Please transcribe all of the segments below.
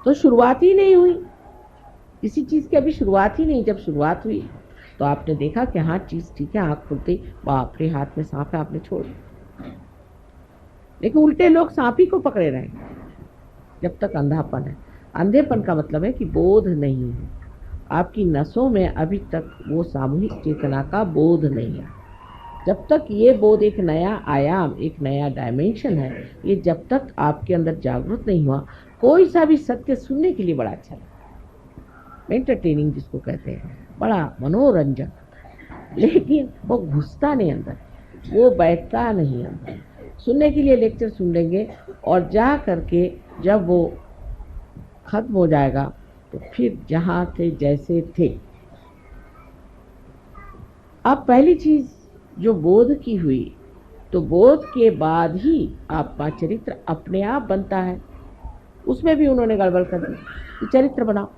तो शुरुआत ही नहीं हुई, किसी चीज़ की अभी शुरुआत ही नहीं। जब शुरुआत हुई तो आपने देखा कि हाँ चीज़ ठीक है, आँख खुलते बाप रे हाथ में सांप है, आपने छोड़ दिया। लेकिन उल्टे लोग सांप ही को पकड़े रहे जब तक अंधापन है। अंधेपन का मतलब है कि बोध नहीं है, आपकी नसों में अभी तक वो सामूहिक चेतना का बोध नहीं है। जब तक ये बोध एक नया आयाम, एक नया डायमेंशन है, ये जब तक आपके अंदर जागृत नहीं हुआ, कोई सा भी सत्य सुनने के लिए बड़ा अच्छा लगता है, एंटरटेनिंग जिसको कहते हैं, बड़ा मनोरंजक, लेकिन वो घुसता नहीं अंदर, वो बैठता नहीं अंदर। सुनने के लिए लेक्चर सुन लेंगे और जा करके जब वो खत्म हो जाएगा तो फिर जहाँ थे जैसे थे। अब पहली चीज़ जो बोध की हुई, तो बोध के बाद ही आपका चरित्र अपने आप बनता है। उसमें भी उन्होंने गड़बड़ कर दी कि चरित्र बनाओ,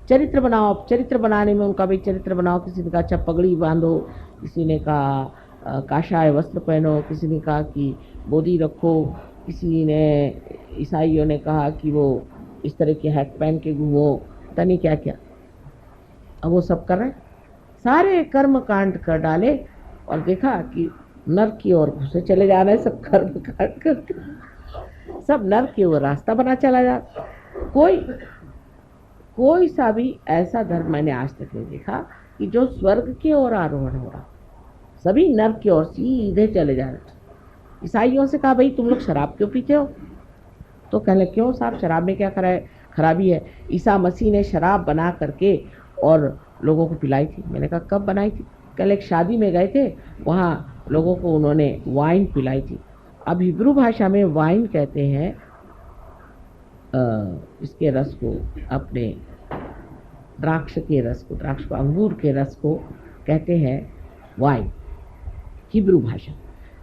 चरित्र बनाओ। अब चरित्र बनाने में उनका भाई चरित्र बनाओ, किसी ने कहा अच्छा पगड़ी बांधो, किसी ने कहा काशाय वस्त्र पहनो, किसी ने कहा कि बोधी रखो, किसी ने, ईसाइयों ने कहा कि वो इस तरह के हैट पहन के घूमो, पता नहीं क्या क्या। अब वो सब कर रहे हैं, सारे कर्म कांड कर डाले और देखा कि नर्क की ओर घुसे चले जा रहे हैं, सब कर्म कांड करके सब नर्क की ओर रास्ता बना चला जा। कोई सा भी ऐसा धर्म मैंने आज तक नहीं देखा कि जो स्वर्ग की ओर आरोहण हो रहा, सभी नर्क की ओर सीधे चले जा रहे। ईसाइयों से कहा भाई तुम लोग शराब क्यों पीते हो? तो कहने क्यों साहब, शराब में क्या खराबी है? ईसा मसीह ने शराब बना करके और लोगों को पिलाई थी। मैंने कहा कब बनाई थी? कल एक शादी में गए थे, वहाँ लोगों को उन्होंने वाइन पिलाई थी। अब हिब्रू भाषा में वाइन कहते हैं इसके रस को, अपने द्राक्ष के रस को, द्राक्ष को, अंगूर के रस को कहते हैं वाइन, हिब्रू भाषा।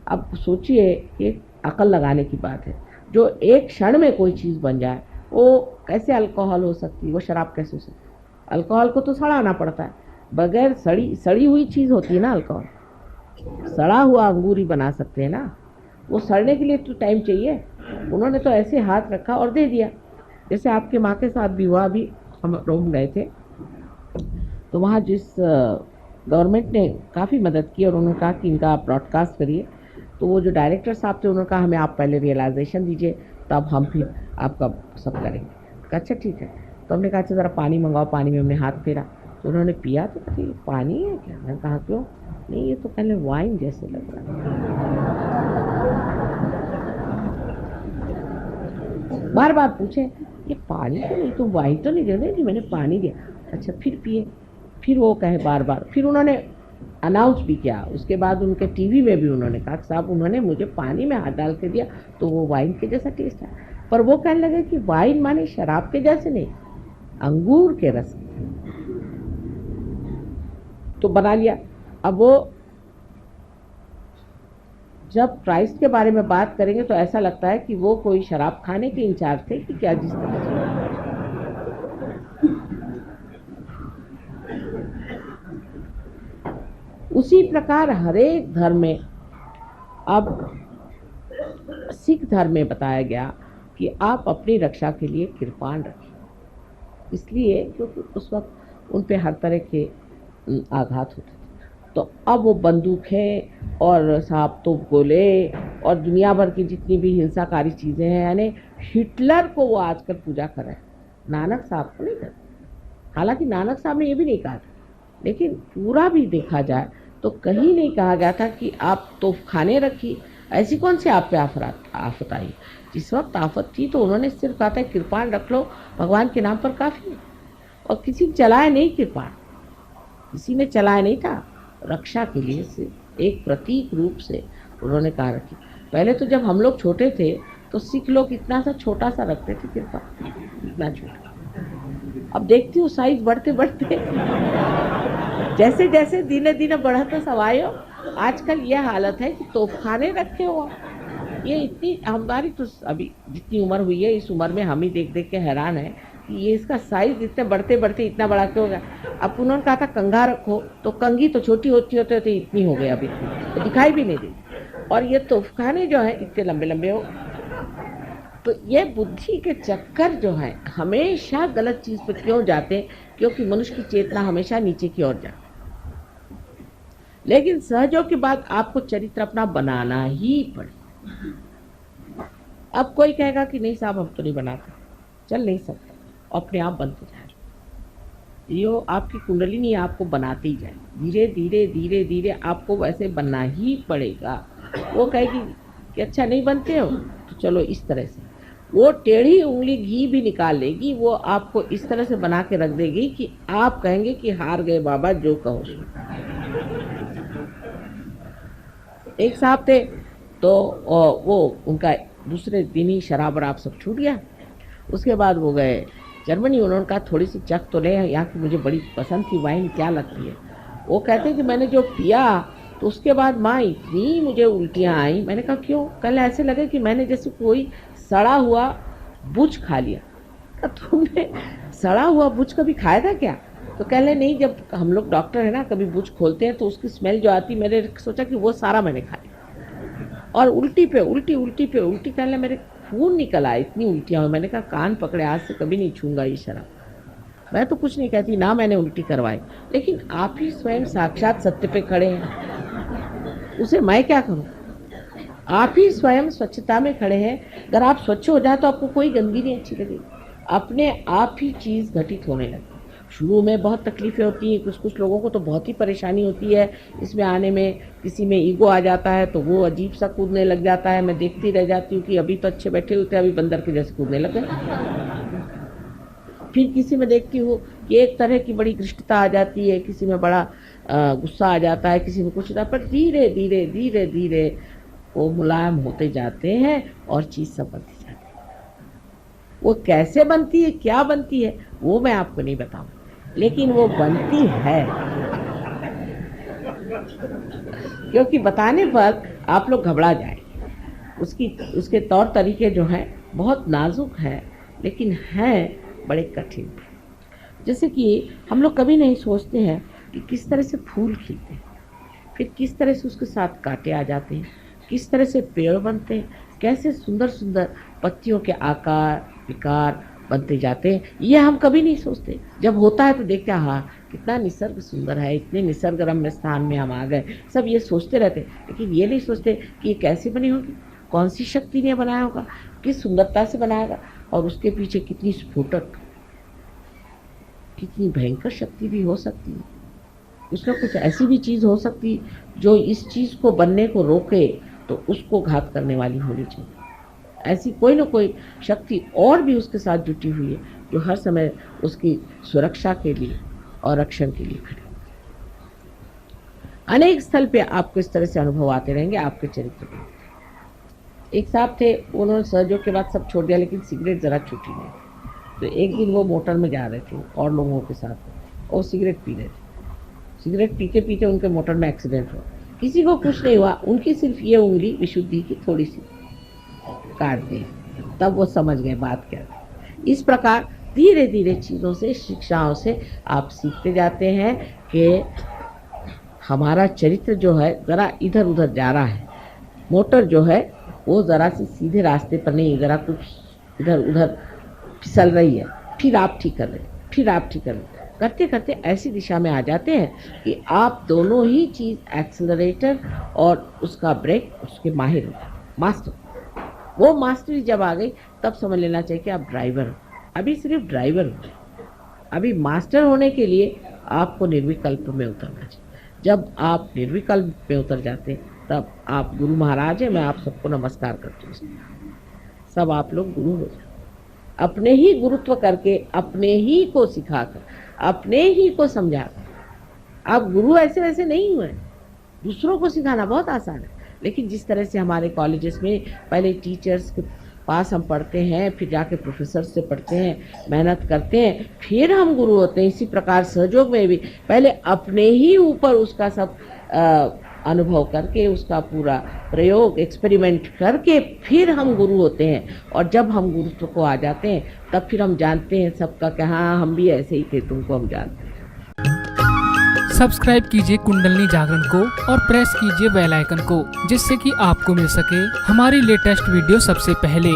अब सोचिए, एक अकल लगाने की बात है, जो एक क्षण में कोई चीज़ बन जाए वो कैसे अल्कोहल हो सकती है, वो शराब कैसे हो सकती है? अल्कोहल को तो सड़ाना पड़ता है, बगैर सड़ी हुई चीज़ होती है ना अल्कोहल, सड़ा हुआ अंगूर ही बना सकते हैं ना, वो सड़ने के लिए तो टाइम चाहिए। उन्होंने तो ऐसे हाथ रखा और दे दिया। जैसे आपके माँ के साथ भी हुआ, अभी हम रोम गए थे तो वहाँ जिस गवर्नमेंट ने काफ़ी मदद की और उन्होंने कहा कि इनका आप ब्रॉडकास्ट करिए, तो वो जो डायरेक्टर साहब थे उन्होंने कहा हमें आप पहले रियलाइजेशन दीजिए तब हम फिर आपका सब करेंगे। अच्छा ठीक है, तो हमने कहा अच्छा ज़रा पानी मंगाओ, पानी में हमने हाथ फेरा तो उन्होंने पिया, तो कहते ये पानी है क्या? मैंने कहा क्यों? नहीं ये तो पहले वाइन जैसे लग रहा है। बार बार पूछे ये पानी तो नहीं, तुम वाइन तो नहीं दे रहे? मैंने पानी दिया। अच्छा फिर पिए, फिर वो कहे बार बार, फिर उन्होंने अनाउंस भी किया। उसके बाद उनके टीवी में भी उन्होंने कहा साहब उन्होंने मुझे पानी में हाथ डाल के दिया तो वो वाइन के जैसा टेस्ट है। पर वो कहने लगे कि वाइन माने शराब के जैसे नहीं, अंगूर के रस। तो बना लिया। अब वो जब क्राइस्ट के बारे में बात करेंगे तो ऐसा लगता है कि वो कोई शराब खाने के इंचार्ज थे कि क्या, जिस तरह से उसी प्रकार हरेक धर्म में, अब सिख धर्म में बताया गया कि आप अपनी रक्षा के लिए कृपाण रखें, इसलिए क्योंकि उस वक्त उन पे हर तरह के आघात होते थे। तो अब वो बंदूकें और सांप तो गोले और दुनिया भर की जितनी भी हिंसाकारी चीज़ें हैं, यानी हिटलर को वो आजकल पूजा कर रहे हैं, नानक साहब को नहीं करते। हालांकि नानक साहब ने ये भी नहीं कहा था, लेकिन पूरा भी देखा जाए तो कहीं नहीं कहा गया था कि आप तोपखाने रखिए। ऐसी कौन सी आप पे आफत आई? जिस वक्त आफत थी तो उन्होंने सिर्फ कहा था कृपाण रख लो, भगवान के नाम पर काफ़ी है। और किसी ने चलाया नहीं कृपाण, किसी ने चलाया नहीं था, रक्षा के लिए सिर्फ एक प्रतीक रूप से उन्होंने कहा रखी। पहले तो जब हम लोग छोटे थे तो सिख लोग इतना सा छोटा सा रखते थे कृपा, इतना छोटा। अब देखती हूँ साइज बढ़ते बढ़ते जैसे जैसे दिने दिने बढ़ता सवायो, आजकल ये हालत है कि तोपखाने रखे हो। ये इतनी, हमारी तो अभी जितनी उम्र हुई है इस उम्र में हम ही देख देख के हैरान है कि ये इसका साइज इतने बढ़ते बढ़ते इतना बड़ा क्यों हो गया। अब उन्होंने कहा था कंघा रखो, तो कंघी तो छोटी होती होते होते इतनी हो गई, अभी तो दिखाई भी नहीं देती। और ये तोपखाने जो है इतने लंबे लंबे हो, तो ये बुद्धि के चक्कर जो है हमेशा गलत चीज़ पे क्यों जाते हैं? क्योंकि मनुष्य की चेतना हमेशा नीचे की ओर जाती है। लेकिन सहयोग के बाद आपको चरित्र अपना बनाना ही पड़े। अब कोई कहेगा कि नहीं साहब हम तो नहीं बनाते, चल नहीं सकता, अपने आप बनते जाए। यो आपकी कुंडली नहीं आपको बनाती जाए, धीरे धीरे धीरे धीरे आपको वैसे बनना ही पड़ेगा। वो कहेगी कि अच्छा नहीं बनते हो तो चलो इस तरह से, वो टेढ़ी उंगली घी भी निकाल लेगी, वो आपको इस तरह से बना के रख देगी कि आप कहेंगे कि हार गए बाबा, जो कहो। एक साहब थे तो वो उनका दूसरे दिन ही शराब वराब सब छूट गया। उसके बाद वो गए जर्मनी। उन्होंने कहा थोड़ी सी चख तो ले, यहाँ की मुझे बड़ी पसंद थी वाइन, क्या लगती है? वो कहते कि मैंने जो पिया तो उसके बाद माँ इतनी मुझे उल्टियाँ आई। मैंने कहा क्यों? कल ऐसे लगे कि मैंने जैसे कोई सड़ा हुआ बुच खा लिया। तो तुमने सड़ा हुआ बुच कभी खाया था क्या? तो कह ले नहीं, जब हम लोग डॉक्टर है ना कभी बुच खोलते हैं तो उसकी स्मेल जो आती, मैंने सोचा कि वो सारा मैंने खा लिया। और उल्टी पे उल्टी, उल्टी पे उल्टी, कह ले मेरे खून निकल आया, इतनी उल्टियाँ हुई। मैंने कहा कान पकड़े, आज से कभी नहीं छूंगा ये शराब। मैं तो कुछ नहीं कहती ना, मैंने उल्टी करवाई, लेकिन आप ही स्वयं साक्षात सत्य पे खड़े हैं, उसे मैं क्या करूं? आप ही स्वयं स्वच्छता में खड़े हैं। अगर आप स्वच्छ हो जाए तो आपको कोई गंदगी नहीं अच्छी लगेगी, अपने आप ही चीज़ घटित होने लगती। शुरू में बहुत तकलीफ़ें होती हैं, कुछ लोगों को तो बहुत ही परेशानी होती है इसमें आने में। किसी में ईगो आ जाता है तो वो अजीब सा कूदने लग जाता है। मैं देखती रह जाती हूँ कि अभी तो अच्छे बैठे हुए थे, अभी बंदर के जैसे कूदने लग गए। फिर किसी में देखती हूँ कि एक तरह की बड़ी घृष्टता आ जाती है, किसी में बड़ा गुस्सा आ जाता है, किसी में कुछ होता है, पर धीरे धीरे धीरे धीरे वो मुलायम होते जाते हैं और चीज़ सब बनती जाती है। वो कैसे बनती है, क्या बनती है, वो मैं आपको नहीं बताऊँ, लेकिन वो बनती है। क्योंकि बताने पर आप लोग घबरा जाए। उसके तौर तरीके जो हैं बहुत नाजुक हैं, लेकिन हैं बड़े कठिन। जैसे कि हम लोग कभी नहीं सोचते हैं कि किस तरह से फूल खिलते हैं, फिर किस तरह से उसके साथ कांटे आ जाते हैं, किस तरह से पेड़ बनते हैं, कैसे सुंदर सुंदर पत्तियों के आकार विकार बनते जाते हैं। ये हम कभी नहीं सोचते। जब होता है तो देखते हैं हाँ कितना निसर्ग सुंदर है, इतने निसर्ग रम्य स्थान में हम आ गए, सब ये सोचते रहते, लेकिन ये नहीं सोचते कि ये कैसे बनी होगी, कौन सी शक्ति ने बनाया होगा, किस सुंदरता से बनाएगा, और उसके पीछे कितनी स्फोटक, कितनी भयंकर शक्ति भी हो सकती है। कुछ न कुछ ऐसी भी चीज़ हो सकती है जो इस चीज़ को बनने को रोके तो उसको घात करने वाली होनी चाहिए। ऐसी कोई न कोई शक्ति और भी उसके साथ जुटी हुई है जो हर समय उसकी सुरक्षा के लिए और रक्षण के लिए खड़ी। अनेक स्थल पे आपको इस तरह से अनुभव आते रहेंगे आपके चरित्र में। एक साहब थे, उन्होंने सहयोग के बाद सब छोड़ दिया, लेकिन सिगरेट ज़रा छूटी नहीं। तो एक दिन वो मोटर में जा रहे थे और लोगों के साथ और सिगरेट पी रहे थे। सिगरेट पीते पीते उनके मोटर में एक्सीडेंट हुआ। किसी को कुछ नहीं हुआ, उनकी सिर्फ ये उंगली विशुद्धि की थोड़ी सी काट दी। तब वो समझ गए बात क्या थी। इस प्रकार धीरे धीरे चीज़ों से, शिक्षाओं से आप सीखते जाते हैं कि हमारा चरित्र जो है ज़रा इधर उधर जा रहा है, मोटर जो है वो ज़रा सी सीधे रास्ते पर नहीं, ज़रा कुछ इधर उधर फिसल रही है, फिर आप ठीक कर रहे हैं, फिर आप ठीक कर रहे हैं, करते करते ऐसी दिशा में आ जाते हैं कि आप दोनों ही चीज़, एक्सेलरेटर और उसका ब्रेक, उसके माहिर हो, मास्टर। वो मास्टरी जब आ गई तब समझ लेना चाहिए कि आप ड्राइवर हो। अभी सिर्फ ड्राइवर हो, अभी मास्टर होने के लिए आपको निर्विकल्प में उतरना चाहिए। जब आप निर्विकल्प में उतर जाते हैं तब आप गुरु महाराज हैं। मैं आप सबको नमस्कार करती हूँ। सब आप लोग गुरु हो जाए, अपने ही गुरुत्व करके, अपने ही को सिखाकर, अपने ही को समझाकर। आप गुरु ऐसे वैसे नहीं हुए। दूसरों को सिखाना बहुत आसान है, लेकिन जिस तरह से हमारे कॉलेजेस में पहले टीचर्स के पास हम पढ़ते हैं, फिर जाके प्रोफेसर से पढ़ते हैं, मेहनत करते हैं, फिर हम गुरु होते हैं। इसी प्रकार सहयोग में भी पहले अपने ही ऊपर उसका सब अनुभव करके, उसका पूरा प्रयोग, एक्सपेरिमेंट करके फिर हम गुरु होते हैं। और जब हम गुरुत्व को आ जाते हैं तब फिर हम जानते हैं सबका कि हाँ हम भी ऐसे ही थे, तुमको हम जानते हैं। सब्सक्राइब कीजिए कुंडलनी जागरण को और प्रेस कीजिए बेल आइकन को, जिससे कि आपको मिल सके हमारी लेटेस्ट वीडियो सबसे पहले।